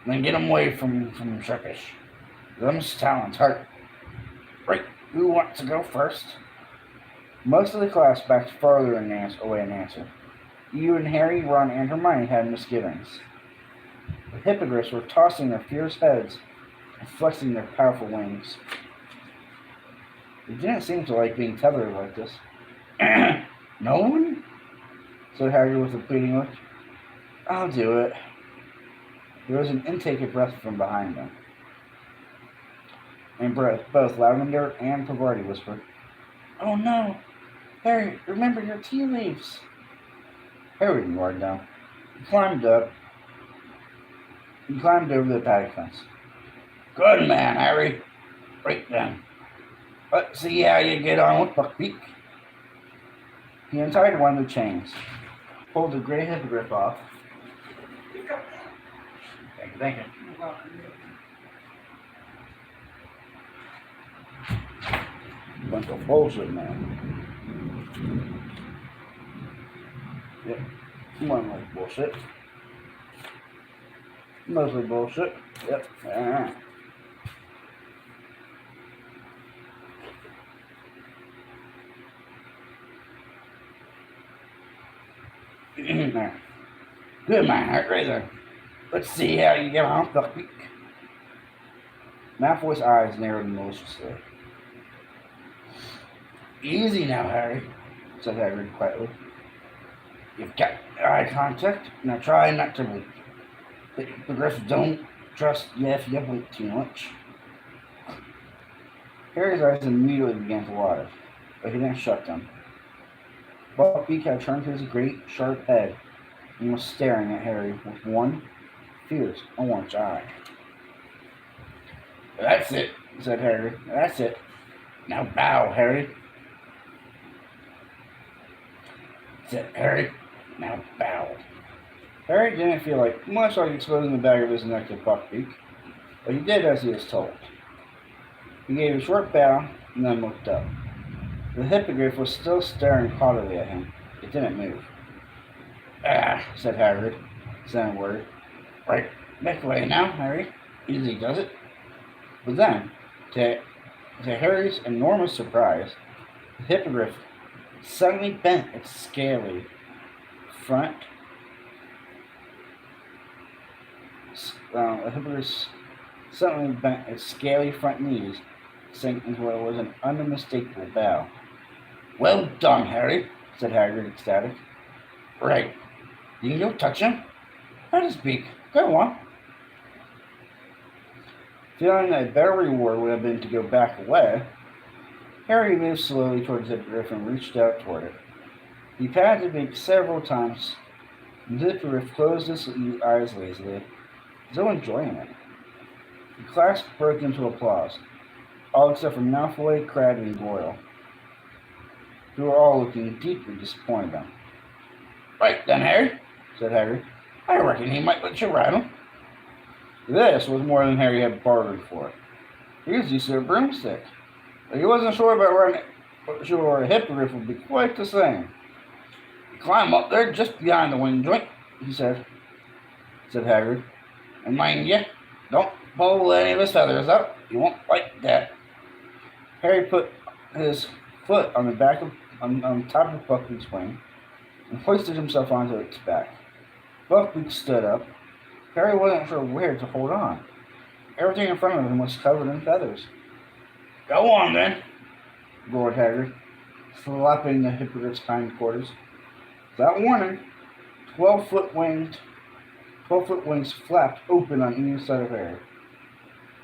then get him away from Shrickish. Them's talons hurt. Right, who wants to go first? Most of the class backed farther away in answer. You and Harry, Ron, and Hermione had misgivings. The hippogriffs were tossing their fierce heads and flexing their powerful wings. They didn't seem to like being tethered like this. No one? Said Harry with a pleading look. I'll do it. There was an intake of breath from behind them. And both Lavender and Pavarti whispered, Oh no! Harry, remember your tea leaves! Harry roared down. He climbed over the paddock fence. Good man, Harry. Right then. Let's see how you get on with Buckbeak. He untied one of the chains, pulled the gray hippogriff off, Thank you, thank you. Bunch of bullshit, man. Yep. One like bullshit. Mostly bullshit. Yep. Alright. Good man, right there. Let's see how you get on, Buckbeak. Malfoy's eyes narrowed maliciously. Easy now, Harry, said Hagrid quietly. You've got eye contact. Now try not to blink. The Griffs don't trust you if you blink too much. Harry's eyes immediately began to water, but he didn't shut them. Buckbeak had turned his great, sharp head and was staring at Harry with one fierce orange eye. That's it, said Harry. That's it. Now bow, Harry. Said Harry. Now bow. Harry didn't feel much like exposing the back of his neck to Buckbeak, but he did as he was told. He gave a short bow and then looked up. The hippogriff was still staring haughtily at him. It didn't move. Ah, said Hagrid, saying a word. Right, back away now, Harry. Easy does it. But then, to Harry's enormous surprise, the hippogriff suddenly bent its scaly front. The hippogriff suddenly bent its scaly front knees, sank into what was an unmistakable bow. Well done, Harry, said Hagrid, ecstatic. Right. You can go touch him? Let us speak. Go on. Feeling that a better reward would have been to go back away, Harry moved slowly towards the hippogriff and reached out toward it. He patted the beak several times, and the hippogriff closed his eyes lazily, as though enjoying it. The class broke into applause, all except for Malfoy, Crabbe, and Goyle, who were all looking deeply disappointed then. Right then, Harry, said Harry. I reckon he might let you ride him. This was more than Harry had bargained for. He was used to a broomstick, but he wasn't sure a hippogriff would be quite the same. Climb up there just behind the wing joint, he said Hagrid. And mind you, don't pull any of his feathers up. You won't like that. Harry put his foot on top of Buckbeak's wing and hoisted himself onto its back. Buckbeak stood up. Harry wasn't sure where to hold on. Everything in front of him was covered in feathers. Go on, then, roared Hagrid, slapping the hippogriff's hind quarters. Without warning, 12-foot wings flapped open on either side of Harry.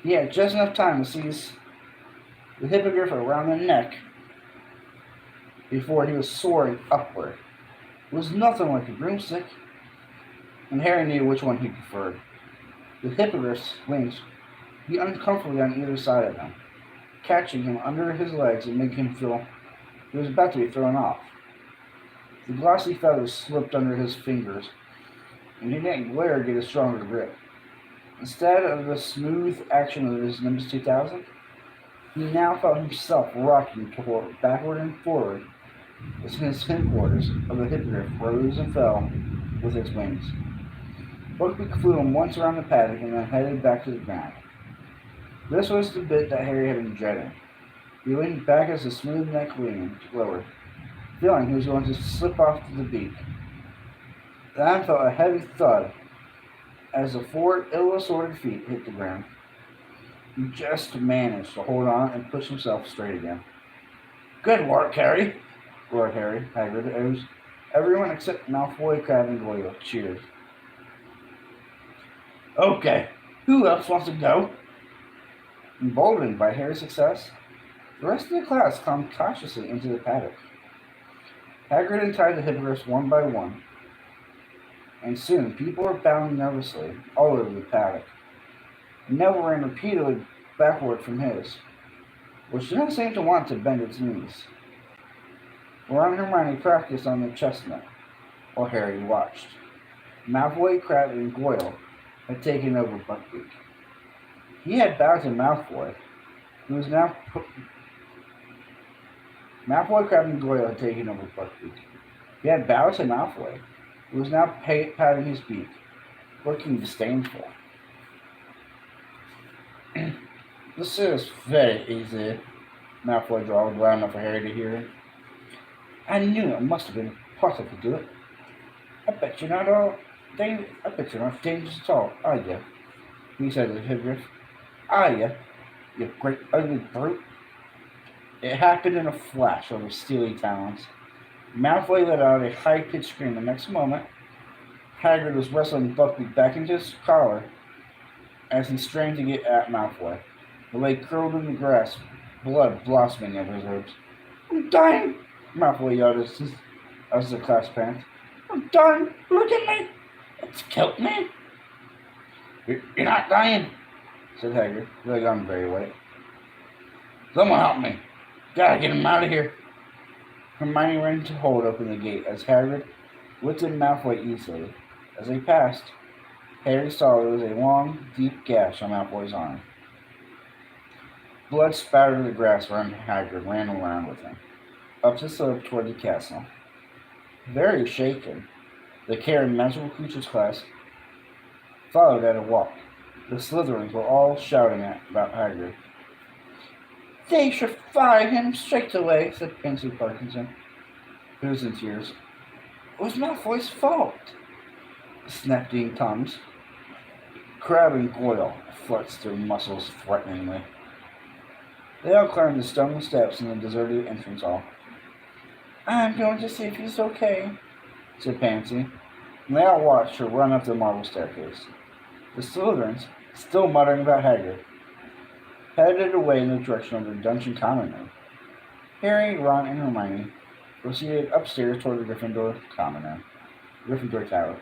He had just enough time to seize the hippogriff around the neck before he was soaring upward. It was nothing like a broomstick, and Harry knew which one he preferred. The hippogriff's wings be uncomfortably on either side of him, catching him under his legs and making him feel he was about to be thrown off. The glossy feathers slipped under his fingers, and he didn't glare get a stronger grip. Instead of the smooth action of his Nimbus 2000, he now felt himself rocking backward and forward as his hindquarters of the hippogriff rose and fell with its wings. Buckbeak flew him once around the paddock and then headed back to the ground. This was the bit that Harry had been dreading. He leaned back as the smooth neck leaned lowered, feeling he was going to slip off to the beak. Then felt a heavy thud as the four ill-assorted feet hit the ground. He just managed to hold on and push himself straight again. Good work, Harry, roared Hagrid, as everyone except Malfoy, Crabbe, and Goyle cheered. Okay, who else wants to go? Emboldened by Harry's success, the rest of the class climbed cautiously into the paddock. Hagrid untied the hippogriffs one by one, and soon people were bowing nervously all over the paddock. Neville ran repeatedly backward from his, which didn't seem to want to bend its knees. Ron and Hermione practiced on the chestnut, while Harry watched. Malfoy, Crabbe, and Goyle had taken over Buckbeak. He had bowed to Malfoy, who was now Malfoy, Crabbe, and Goyle had taken over Buckbeak. He had bowed to Malfoy, who was now patting his beak, looking disdainful. This is very easy, Malfoy drawled loud enough for Harry to hear him. I knew it must have been Potter to do it. I bet you're not dangerous at all, are you? He said to Hippogriff. Are you great ugly brute? It happened in a flash over steely talons. Malfoy let out a high-pitched scream the next moment. Hagrid was wrestling Buckbeak back into his collar as he strained to get at Malfoy. The leg curled in the grass, blood blossoming over his ribs. I'm dying, Malfoy yelled as the class pants. I'm dying! Look at me! It's killed me! You're not dying, said Hagrid, leg on very white. Someone help me! Gotta get him out of here! Hermione ran to hold open the gate as Hagrid lifted Malfoy easily. As they passed, Harry saw there was a long, deep gash on Malfoy's arm. Blood spattered the grass around Hagrid ran around with him, up the slope toward the castle. Very shaken, the care and magical creatures class followed at a walk. The Slytherins were all shouting about Hagrid. They should fire him straight away, said Pansy Parkinson, who was in tears. It was Malfoy's fault, snapped Dean Thomas. Crabbe and Goyle flexed their muscles threateningly. They all climbed the stone steps in the deserted entrance hall. I'm going to see if he's okay, said Pansy, and they all watched her run up the marble staircase. The Slytherins, still muttering about Hagrid, headed away in the direction of the dungeon common room. Harry, Ron, and Hermione proceeded upstairs toward the Gryffindor common room, Gryffindor Tower.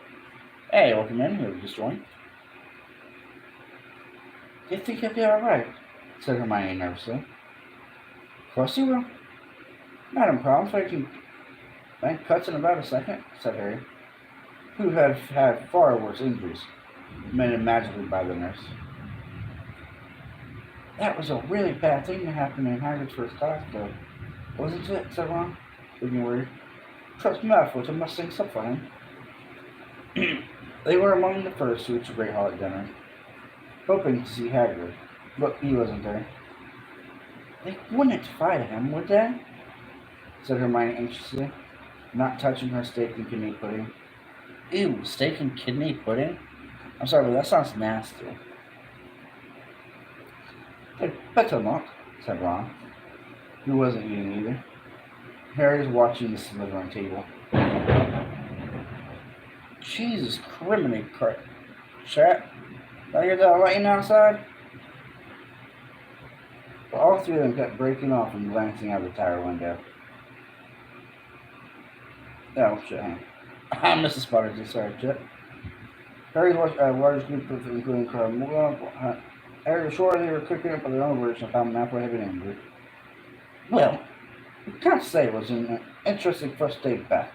Hey, welcome in. Who just joined? Do you think he'll be all right? Said Hermione nervously. Of course he will. Not a problem, so I can bank cuts in about a second, said Harry, who had had far worse injuries, made magically by the nurse. That was a really bad thing to happen in Hagrid's first class, though, wasn't it? Said Ron, looking worried. Trust Malfoy to mess things up for him. They were among the first to reach the Great Hall at dinner, hoping to see Hagrid, but he wasn't there. They wouldn't fire him, would they? Said Hermione anxiously, not touching her steak and kidney pudding. Ew, steak and kidney pudding? I'm sorry, but that sounds nasty. They'd better not, said Ron, who wasn't eating either. Harry was watching the Slytherin table. Jesus criminy chat. Did I hear that lighting outside? But all three of them kept breaking off and glancing out the tower window. Oh, shit, hang on. Mrs. Potter, sorry, Chet. Harry watched a large group of including Crabbe. Harry was sure they were cooking up their own version of how Malfoy had been injured. Well, you can't say it was an interesting first day back,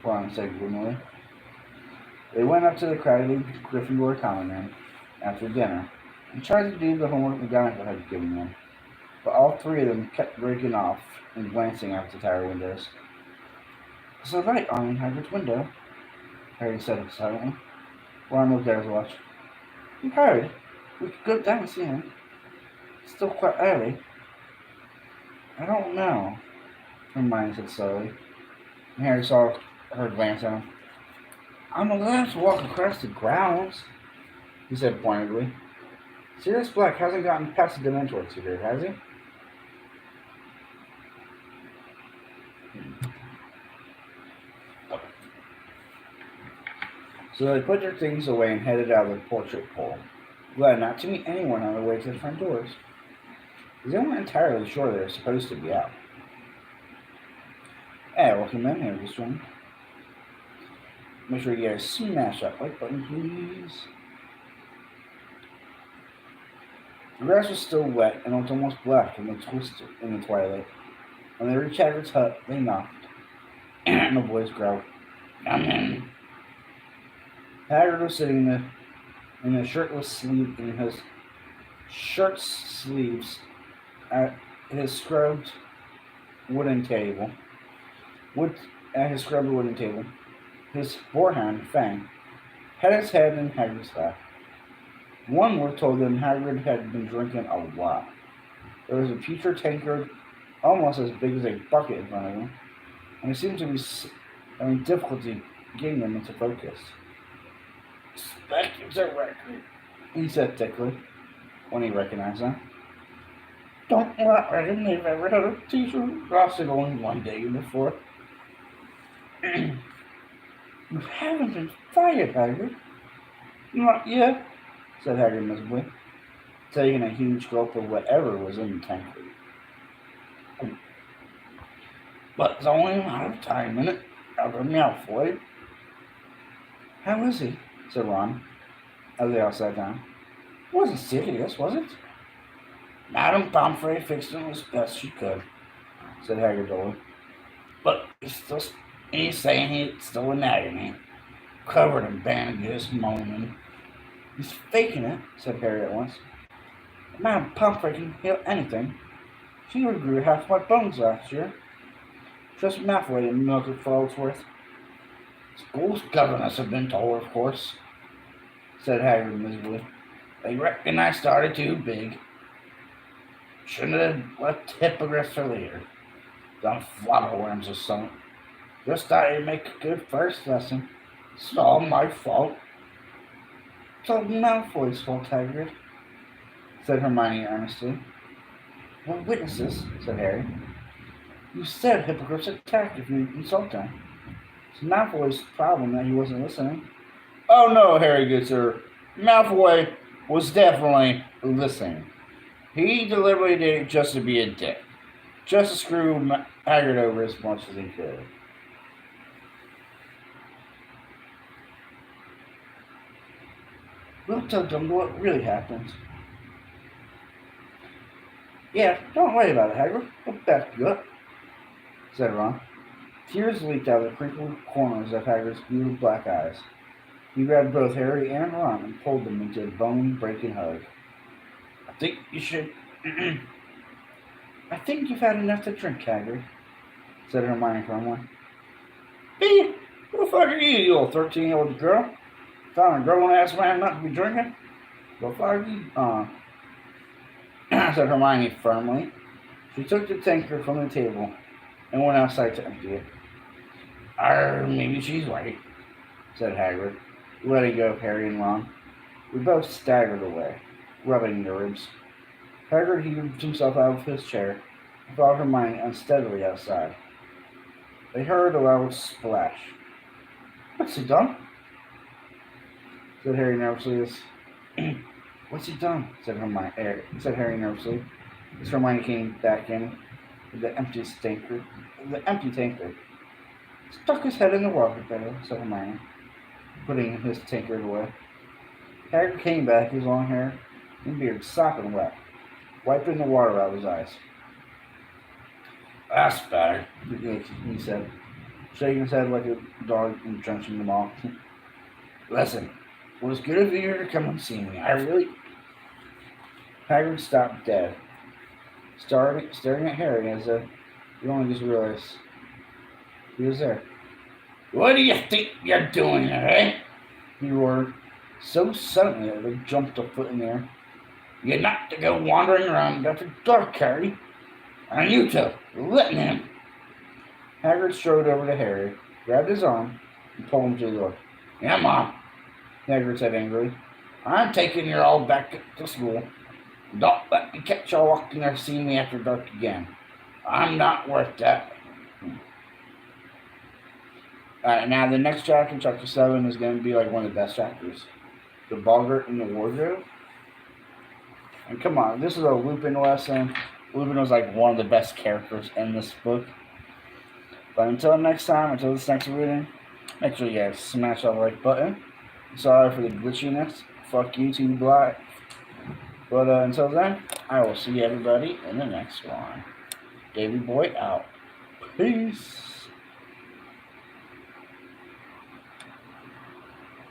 Ron said gloomily. They went up to the crowded Gryffindor common room after dinner and tried to do the homework McGonagall had given them, but all three of them kept breaking off and glancing out the tower windows. There's a light on in Hagrid's window, Harry said silently. Ron looked at his watch. You heard? We could go down and see him. It's still quite early. I don't know, Hermione said slowly, and Harry saw her glance at him. I'm allowed to walk across the grounds, he said pointedly. Sirius Black hasn't gotten past the Dementors here, has he? So they put their things away and headed out of the portrait pole, glad not to meet anyone on their way to the front doors. They weren't entirely sure they were supposed to be out. Hey, welcome in here, this one. Make sure you guys smash that like button, please. The grass was still wet and looked almost black in the twilight. When they reached Hagrid's hut, they knocked, and the voice growled, "Come in." Hagrid was sitting in his shirt sleeves at his scrubbed wooden table. Wood at his scrubbed wooden table. His boarhound, Fang, had his head in Hagrid's lap. One word told him Hagrid had been drinking a lot. There was a pewter tankard almost as big as a bucket in front of him, and he seemed to be having difficulty getting them into focus. "Spectres record," he said thickly, when he recognized them. "Don't reckon they've ever had a teacher lasted only one day before." "You haven't been fired, Hagrid." "Not yet," said Hagrid miserably, taking a huge gulp of whatever was in the tankard. "But it's only a matter of time, isn't it? I'll bring out for you." "How is he?" said Ron, as they all sat down. "It wasn't serious, was it?" "Madame Pomfrey fixed him as best she could," said Hagrid dully. "But he's saying he's still in agony, covered in bandages, moaning." "He's faking it," said Harry at once. "Madame Pomfrey can heal anything. She regrew half my bones last year. Trust Malfoy and Mildred Falsworth." "School's governess have been told, of course," said Hagrid miserably. "They reckon I started too big. Shouldn't have left hippogriffs earlier. Done flopperworms or something. Just thought I'd make a good first lesson. It's all my fault." "It's all Malfoy's fault, Hagrid," said Hermione earnestly. "We're witnesses," said Harry. "You said hippogriffs attack if you insult them. It's Malfoy's problem that he wasn't listening." "Oh no, Harry, good sir. Malfoy was definitely listening. He deliberately did it just to be a dick. Just to screw Hagrid over as much as he could." "We'll tell Dumbledore what really happened." "Yeah, don't worry about it, Hagrid. We'll back you up," said Ron. Tears leaked out of the crinkled corners of Hagrid's beautiful black eyes. He grabbed both Harry and Ron and pulled them into a bone-breaking hug. "I think you should..." "I think you've had enough to drink, Hagrid," said Hermione firmly. "Me? Who the fuck are you old 13-year-old girl? Telling a grown-ass man not to be drinking? Go fuck you, said Hermione firmly. She took the tankard from the table and went outside to empty it. Maybe she's right," said Hagrid, letting go of Harry and Ron. We both staggered away, rubbing their ribs. Hagrid heaved himself out of his chair and followed Hermione unsteadily outside. They heard a loud splash. "What's he done?" said Harry nervously. "What's he done?" said Harry nervously, as Hermione came back in with the empty tankard. "Stuck his head in the water barrel," said Hermione, putting his tankard away. Hagrid came back, his long hair and beard sopping wet, wiping the water out of his eyes. "That's better," he said, shaking his head like a dog and drenching them all. "Listen, it was good of you to come and see me. Hagrid stopped dead, staring at Harry as if he only just realized he was there. "What do you think you're doing here, eh?" he roared, so suddenly that they jumped a foot in the air. "You're not to go wandering around after dark, Harry. And you two, letting him." Hagrid strode over to Harry, grabbed his arm, and pulled him to the door. "Come on," Hagrid said angrily. "I'm taking you all back to school. Don't let me catch you walking or see me after dark again. I'm not worth that." Alright, now the next chapter, chapter 7, is going to be like one of the best chapters. The Boggart in the Wardrobe. And come on, this is a Lupin lesson. Lupin was like one of the best characters in this book. But until next time, until this next reading, make sure you guys smash that like button. Sorry for the glitchiness. Fuck you too, Black. But until then, I will see everybody in the next one. Davey Boy out. Peace.